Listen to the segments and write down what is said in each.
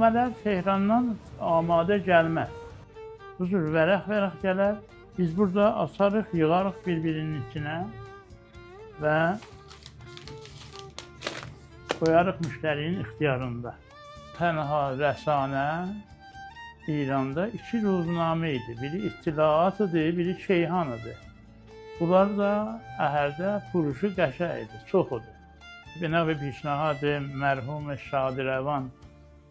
namələr Tehrandan amadə gəlməz. Bu cür vərəq-vərəq gələr. Biz burada açarıq, yığarıq bir-birinin içinə və qoyarıq müştərinin ixtiyarında. Tənha rəsanə İranda 2 ruznamə idi. Biri İttilaat-ıdır, biri Keyhan-ıdır. Bunlar da əhərdə furuşu qəşəng idi, çox idi. Binavi pişnahadı mərhum Şadirəvan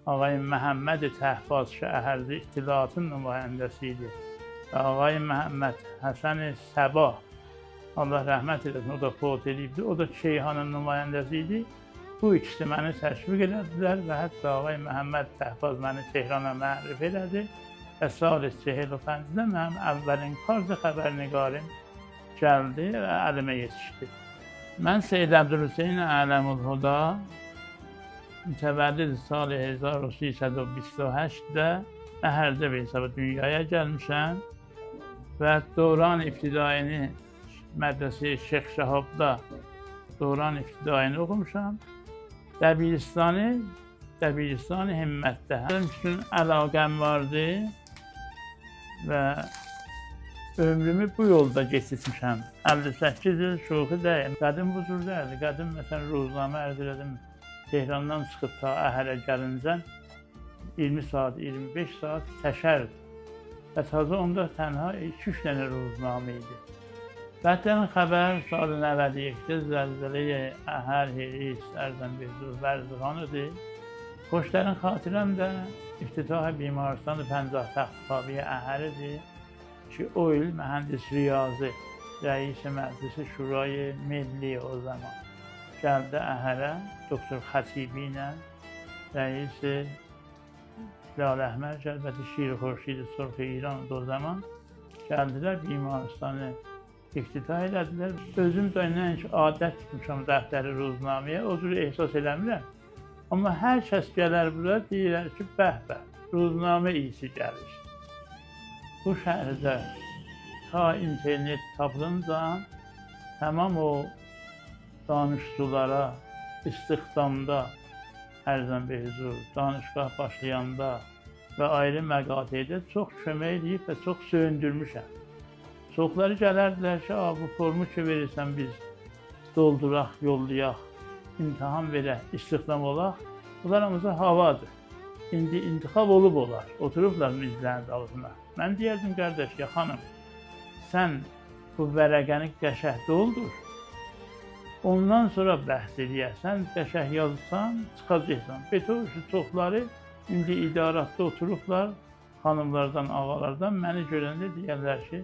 Ağay Məhəmməd Təhbaz ki, əhərdə İttilaatın nümayəndəsi idi. Ağay Məhəmməd Həsən Səbah, Allah rəhmət eləsin, o da fot edibdi, o da Keyhanın nümayəndəsi idi. Bu ikisi məni təşviq elədilər və hətta Ağay Məhəmməd Təhbaz məni Tehrana mərif elədi və salis 45-də mənim əvvəlin Karza xəbərnigarım gəldi və əlimə yetişdi. Mən Seyyid Əbdülhüseyn Ələmülhuda mütəvəllid sal 1328-də Əhərdə bir hesabı dünyaya gəlmişəm və Dövran İbtidaini mədrəsə Şeyx Şəhabda Dövran İbtidaini oxumuşam. Dəbiristani Himmətdə. Mənim üçün əlaqəm vardı və ömrümü bu yolda keçirmişəm. 58 il şoxu deyil. Qədim bu cür deyildi. Qədim məsələn ruznamə ərz elədim. Tehrandan çıxıb ta Əhərə gəlincə 20 saat, 25 saat təşərdi. Və təzə onda tənha 2-3 dənə ruznamə idi. Vətən xəbər saat 92-də zəlzələyə Əhər, Hiris, Ərzənbehzur, Vərzixanıdır. Xoşlərin xatirəm də iftitah bimaristan 50 təxtifabiyə Əhəridir ki, o il mühəndis Riyazi, rəis-i məclisi Şurayı Milli o zaman gəldi Əhərə, Doktor Xətibi ilə rəis-i Lal Əhmər Cəlbəti Şir Xurşid Surxi İran o zaman gəldilər bimaristanı iftitah elədilər. Özüm də nəinki adət tutmuşam dəftəri ruznaməyə, o cür ehsas eləmirəm. Amma hər kəs gələr bura, deyirlər ki, bəh-bəh, ruznamə iyisi gəlir. Bu şəhərdə ta internet tapılınca tamam o danışçulara, istihdamda, Ərzənbehzur, danışqah başlayanda və ayrı məqatedə çox kömək edib və çox söyündürmüşəm. Çoxları gələrdilər ki, bu formu ki verirsən biz dolduraq, yollayaq, imtahan verək, istihdam olaq. Bunlar hamısı havadır. İndi intixab olub olar, oturublar mizlərin dalına. Mən deyərdim, qardaş, ya xanım, sən bu vərəqəni qəşəng doldur, ondan sonra bəhs eləyərsən, qəşəng yazsan, çıxacaqsan. Betoşu çoxları indi idarətdə oturublar, xanımlardan, ağalardan məni görəndə deyərlər ki,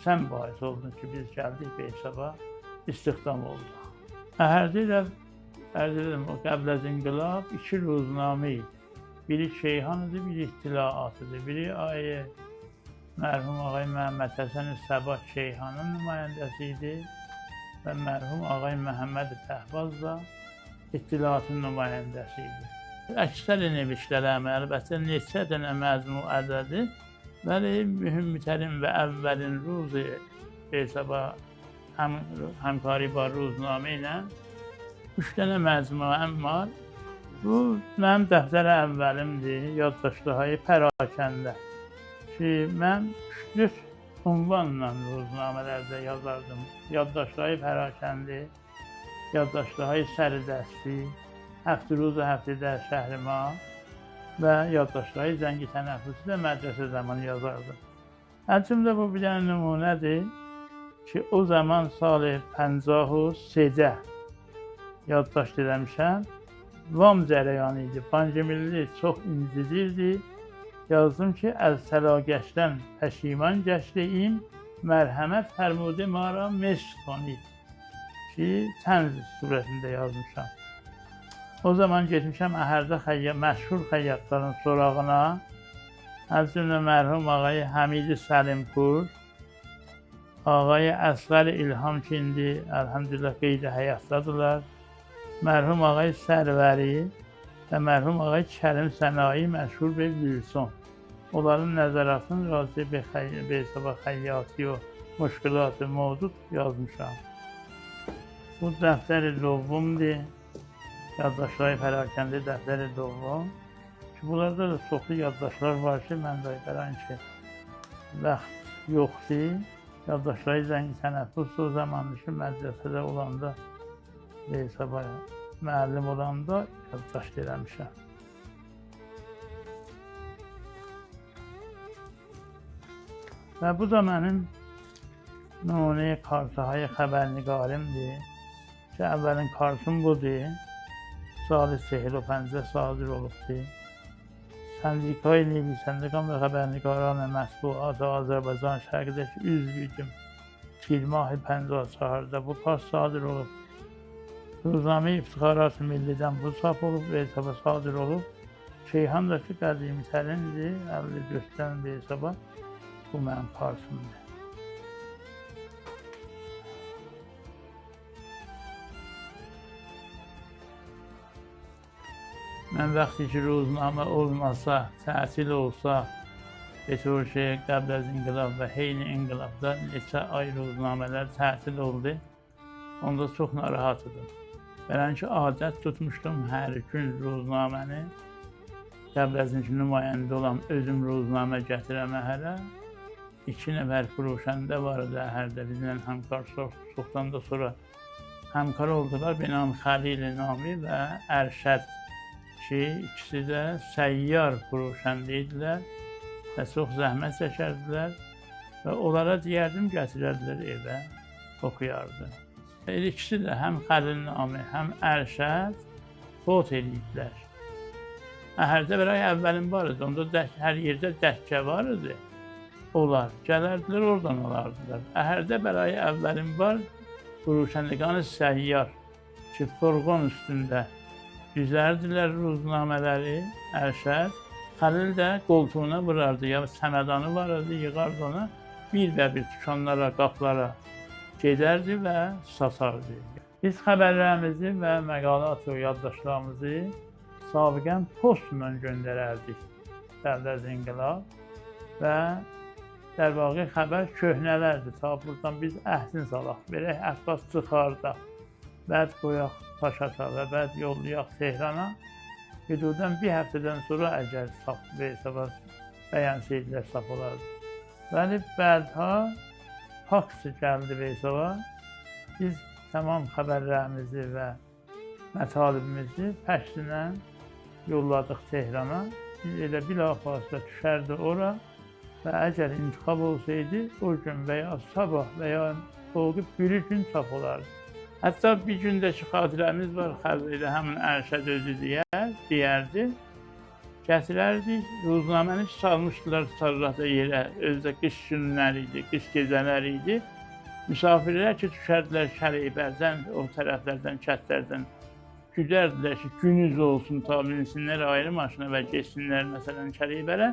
sən bahis oldun ki, biz gəldik bir hesaba, istihdam olduq. Əhərdə ilə, ərz edelim, o qəbləz inqilab 2 ruznamə idi. Biri Keyhanıdır, biri İttilaat-ıdır. Biri mərhum Ağay Məhəmməd Həsən Səbah Keyhanın nümayəndəsi idi və mərhum Ağay Məhəmməd Təhbaz da İttilaatın nümayəndəsi idi. Əksəri nevişlərəm, əlbəttə neçə dənə məzmuədədir. Bəli, mühüm-mütərim və əvvəlin ruzu hesaba həmkari var ruznamə ilə 3 dənə məzmuəm var. Bu, mənim dəftərə əvvəlimdir, yaddaşlığı pərakəndə ki, mən 3 ünvanla ruznamələrdə yazardım. Yaddaşlığı pərakəndi, yaddaşlığı səridəsti, həftə ruzu həftədə şəhrimə və yaddaşları zəngi tənəffüsü də mədrəsə zamanı yazardım. Həcimdə bu bir dənə nümunədir ki, o zaman salı 53-də yaddaşt eləmişəm. Vam cərəyanı idi, Bankimilli çox incidirdi. Yazdım ki, əz səlagəşdən pəşiman gəşdiyim, mərhəmət fərmudi mara meşq konid ki, tənz surətində yazmışam. O zaman getmişəm Əhərdə məşhur xəyyatların sorağına, həmçinin mərhum Ağay Həmidi Səlimpur, Ağay Əsğər İlham ki, indi əlhəmdülillah qeydə həyatdadırlar, mərhum Ağay Sərvəri və mərhum Ağay Kərim Sənai məşhur bir Lüson. Onların nəzəratını razı bir sabah xəyyatı o müşkilatı mevcut yazmışam. Bu dəftəri dovvumdur. Yaddaşları pərakəndə dəftəri doğum ki, bunlarda da çoxlu yaddaşlar var ki, mən də gələn ki, vaxt yoxdur. Yaddaşları zəng tənəffüs o zamandır ki, mədrəsədə olanda, hesaba müəllim olanda yaddaş eləmişəm. Və bu da mənim nümunə kartahayı xəbərnigarımdır ki, əvvəlin kartım budur. Salı 85 sadir olubdur. Sendikayı Milli Səndiqan və Xəbərnigaran Mətbuat Azərbaycan şərqidəki üzvüydüm. 20-54-da bu pas sadir olub. Rüzname İftixarat-ı Millidən bu çap olub, hesaba sadir olub. Şeyhandakı qədimi tərindir, 54-dən bir hesaba bu mənim kartımdır. Mən vaxtı ki, ruznamə olmasa, tətil olsa, Betor ki, qəbl az inqilab və heyni inqilabda neçə ay ruznamələr tətil oldu. Onda çox narahat idim. Belən ki, adət tutmuşdum hər gün ruznaməni. Qəbl az nümayəndə olan özüm ruznamə gətirəmə hələ. 2 nəfər furuşəndə var idi əhərdə, bizimlə həmkar çoxdan da sonra həmkar oldular. Binam Xəlil Nami və Ərşəd ki, ikisi də səyyar furuşəndə idilər və çox zəhmət çəkərdilər və onlara deyərdim, gətirərdilər evə, oxuyardı. İkisi də həm Xəlil Nami, həm Ərşəd fot ediblər. Əhərdə bir ay əvvəlim var idi, onda hər yerdə dəkkə var idi. Onlar gələrdilər, oradan alardılar. Əhərdə bir ay əvvəlim var, furuşəndəqanı səyyar ki, furqon üstündə düzərdilər ruznamələri, Ərşəd. Xəlil də qoltuğuna vurardı, ya səmədanı var idi, yığardı ona. Bir və bir dükanlara, qaplara gedərdi və satardı. Biz xəbərlərimizi və məqalat və yaddaşlarımızı sabiqən postla göndərərdik. Dəvlət İnqilab və dərvaqi xəbər köhnələrdir. Ta buradan biz əhsin salaq, verək Əbbas çıxardaq, bəd qoyaq Paşata və bəd yollayaq Tehrana. Hüdudən bir həftədən sonra əgər sap və hesaba bəyansıydilər sap olardı. Bəli, bədha faksi gəldi və hesaba. Biz tamam xəbərlərimizi və mətalibimizi pəştinə yolladıq Tehrana. Biz elə bilafasılə düşərdi ora və əgər intiqab olsaydı, o gün və ya sabah və ya olub bir gün sap olardı. Hətta bir gündəki xatirəmiz var, xəbərdə həmin Ərşəd özü deyərdi. Gətirərdik, ruznaməni salmışdılar sarrafda yerə, özdə qış günləri idi, qış gecələri idi. Misafirlər ki, düşərdilər Şəribərdən, o tərəflərdən, kətlərdən güdərdilər ki, günüz olsun, ta minsinlər ayrı maşına və geçsinlər məsələn Şəribərə.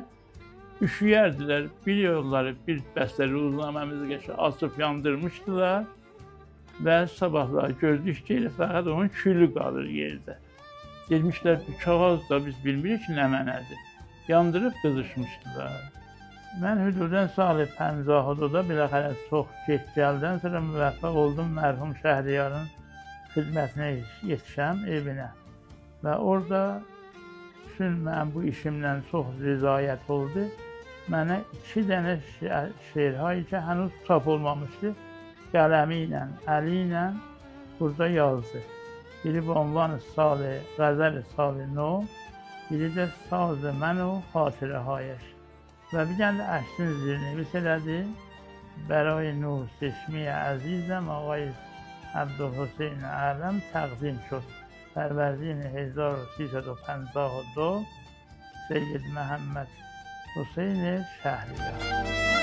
Üşüyərdilər, bir yolları, bir bəstə ruznaməmizi açıb yandırmışdılar. Və sabahlar gördük ki, fəqət onun külü qalır yerdə. Gelmişlər, bu kağız da biz bilmirik ki, nə mənədir. Yandırıb qızışmışdılar. Mən hüdudən salı 50-da biləxərə çox geç gəldən sonra müvəffəq oldum mərhum Şəhriyarın xidmətinə yetişəm evinə. Və orada bütün mən bu işimlə çox rızayət oldu. Mənə 2 dənə şeirhayı ki, hənuz çap olmamışdı. Qələmi ilə, əli ilə burada yazdı. Biri bu ünvanı Salı, Qəzəl-i Salı No, biri də Saz-ı Mənu Xatirə Hayəş. Və bir dənə də əşsin zirnəvis elədi. Bəray Nur Seçmiyə Əzizəm Ağay Əbdülhüseyn Ələm təqdim şud. Pərvəzin 1352 Seyyid Məhəmməd Hüseyn Şəhriyar.